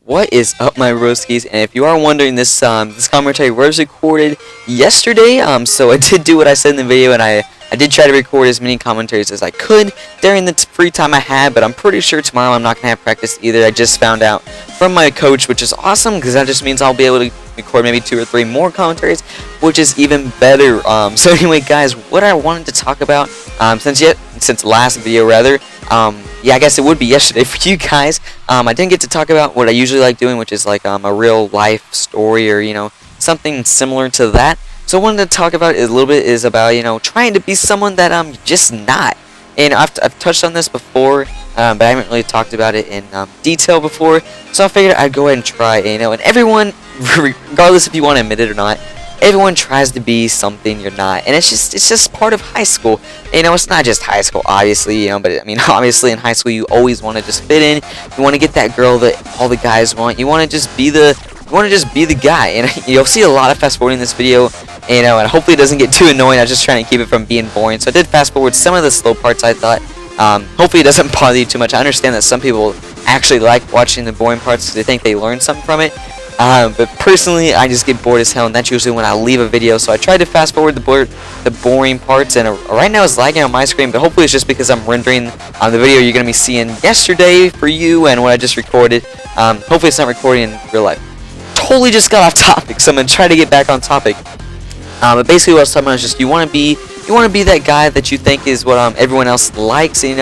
What is up, my broskies? And if you are wondering, this commentary was recorded yesterday. So I did do what I said in the video, and I did try to record as many commentaries as I could during the free time I had. But I'm pretty sure tomorrow I'm not gonna have practice either. I just found out from my coach, which is awesome because that just means I'll be able to record maybe 2 or 3 more commentaries, which is even better. So anyway, guys, what I wanted to talk about since last video rather. Yeah, I guess it would be yesterday for you guys. I didn't get to talk about what I usually like doing, which is like a real life story or something similar to that. So I wanted to talk about it a little bit is about trying to be someone that I'm just not. And I've touched on this before, but I haven't really talked about it in detail before. So I figured I'd go ahead and try. And everyone, regardless if you want to admit it or not, everyone tries to be something you're not, and it's just part of high school. It's not just high school, obviously, but I mean, obviously in high school you always want to just fit in. You want to get that girl that all the guys want. You want to just be the guy, and you'll see a lot of fast forwarding this video, and hopefully it doesn't get too annoying. I was just trying to keep it from being boring, so I did fast forward some of the slow parts. I thought, hopefully it doesn't bother you too much. I understand that some people actually like watching the boring parts because they think they learn something from it. But personally, I just get bored as hell, and that's usually when I leave a video. So I tried to fast forward the boring parts, and right now it's lagging on my screen. But hopefully it's just because I'm rendering the video you're gonna be seeing yesterday for you and what I just recorded. Hopefully it's not recording in real life. Totally just got off topic, so I'm gonna try to get back on topic. But basically what I was talking about is just you want to be that guy that you think is what everyone else likes, and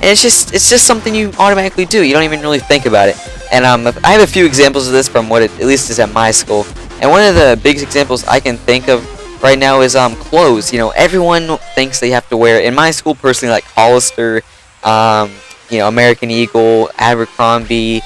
it's just something you automatically do. You don't even really think about it. And I have a few examples of this from what it at least is at my school. And one of the big examples I can think of right now is clothes. Everyone thinks they have to wear. In my school, personally, like Hollister, American Eagle, Abercrombie.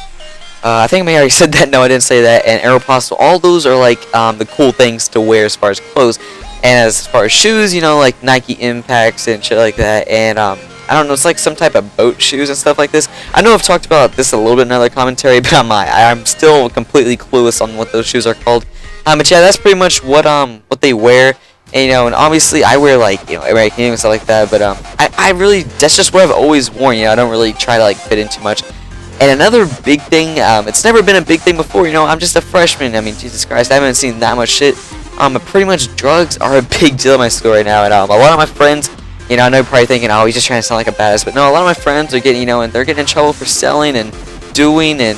I think I already said that. No, I didn't say that. And Aeropostale. All those are like the cool things to wear as far as clothes. And as far as shoes, like Nike Impacts and shit like that. And I don't know, it's like some type of boat shoes and stuff like this. I know I've talked about this a little bit in another commentary, but I'm still completely clueless on what those shoes are called. But yeah, that's pretty much what they wear. And obviously I wear like American Eagle and stuff like that, but I really, that's just what I've always worn. I don't really try to like fit in too much. And another big thing, it's never been a big thing before. I'm just a freshman. I mean, Jesus Christ, I haven't seen that much shit. But pretty much drugs are a big deal in my school right now, and a lot of my friends. I know you're probably thinking, oh, he's just trying to sound like a badass, but no, a lot of my friends are getting, and they're getting in trouble for selling and doing and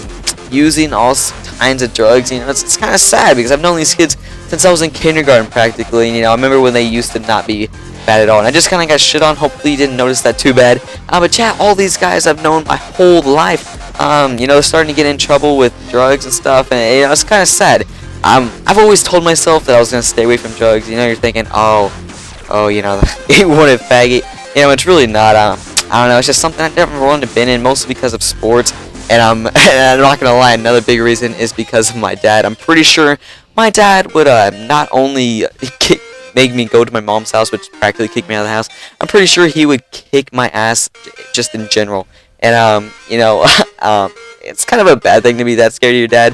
using all kinds of drugs. It's kind of sad because I've known these kids since I was in kindergarten practically. I remember when they used to not be bad at all, and I just kind of got shit on. Hopefully you didn't notice that too bad. But yeah, all these guys I've known my whole life, they're starting to get in trouble with drugs and stuff, and it's kind of sad. I've always told myself that I was gonna stay away from drugs. You're thinking, oh, you want a faggot. It's really not. I don't know. It's just something I never wanted to been in, mostly because of sports. And I'm not gonna lie. Another big reason is because of my dad. I'm pretty sure my dad would not only make me go to my mom's house, which practically kick me out of the house. I'm pretty sure he would kick my ass just in general. And it's kind of a bad thing to be that scared of your dad.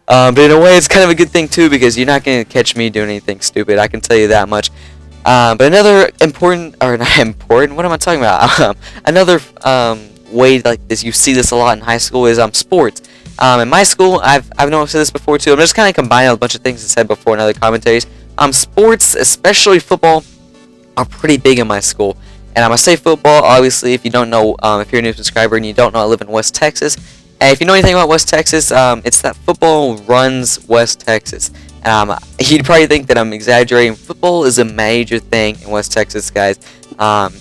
But in a way, it's kind of a good thing too because you're not gonna catch me doing anything stupid. I can tell you that much. But another not important, what am I talking about? Another way like this, you see this a lot in high school, is sports. In my school, I've noticed this before too. I'm just kind of combining a bunch of things I said before in other commentaries. Sports, especially football, are pretty big in my school. And I'm gonna say football, obviously, if you don't know, if you're a new subscriber and you don't know, I live in West Texas. And if you know anything about West Texas, it's that football runs West Texas. You'd probably think that I'm exaggerating. Football is a major thing in West Texas, guys.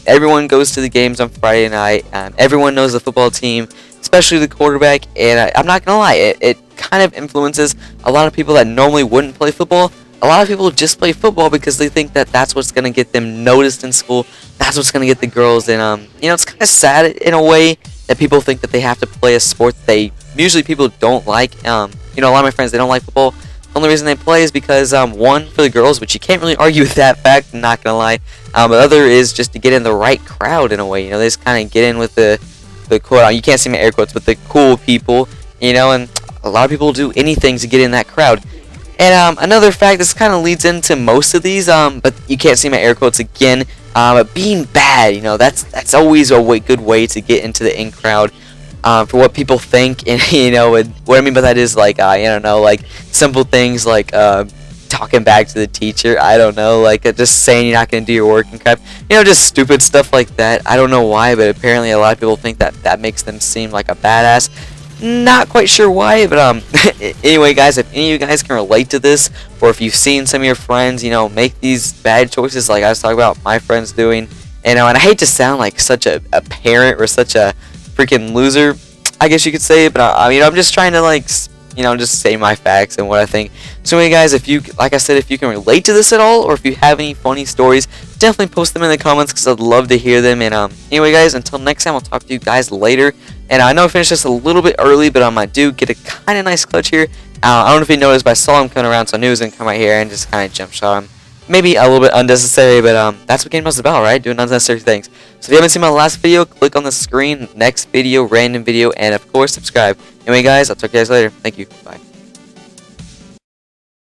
Everyone goes to the games on Friday night. Everyone knows the football team, especially the quarterback. And I'm not gonna lie, it kind of influences a lot of people that normally wouldn't play football. A lot of people just play football because they think that that's what's gonna get them noticed in school. That's what's gonna get the girls. And it's kind of sad in a way that people think that they have to play a sport that usually people don't like. A lot of my friends, they don't like football. The only reason they play is because, one, for the girls, which you can't really argue with that fact, I'm not gonna lie. But other is just to get in the right crowd in a way. They just kind of get in with the quote, you can't see my air quotes, but the cool people, and a lot of people do anything to get in that crowd. And another fact, this kind of leads into most of these, but you can't see my air quotes again. But being bad, that's always a good way to get into the in crowd. for what people think, and what I mean by that is like like simple things like talking back to the teacher. I don't know, like just saying you're not gonna do your work and crap. Just stupid stuff like that. I don't know why, but apparently a lot of people think that makes them seem like a badass. Not quite sure why, but anyway, guys, if any of you guys can relate to this, or if you've seen some of your friends, make these bad choices like I was talking about my friends doing, and I hate to sound like such a parent or such a freaking loser, I guess you could say, but I'm just trying to like just say my facts and what I think. So anyway, guys, if you, like I said, if you can relate to this at all, or if you have any funny stories, definitely post them in the comments because I'd love to hear them. And anyway, guys, until next time, I'll talk to you guys later. And I know I finished this a little bit early, but I do get a kind of nice clutch here. I don't know if you noticed, but I saw him coming around, so I knew he was gonna come right here and just kind of jump shot him. Maybe a little bit unnecessary, but that's what game was about, right? Doing unnecessary things. So if you haven't seen my last video, click on the screen, next video, random video, and of course subscribe. Anyway, guys, I'll talk to you guys later. Thank you. Bye.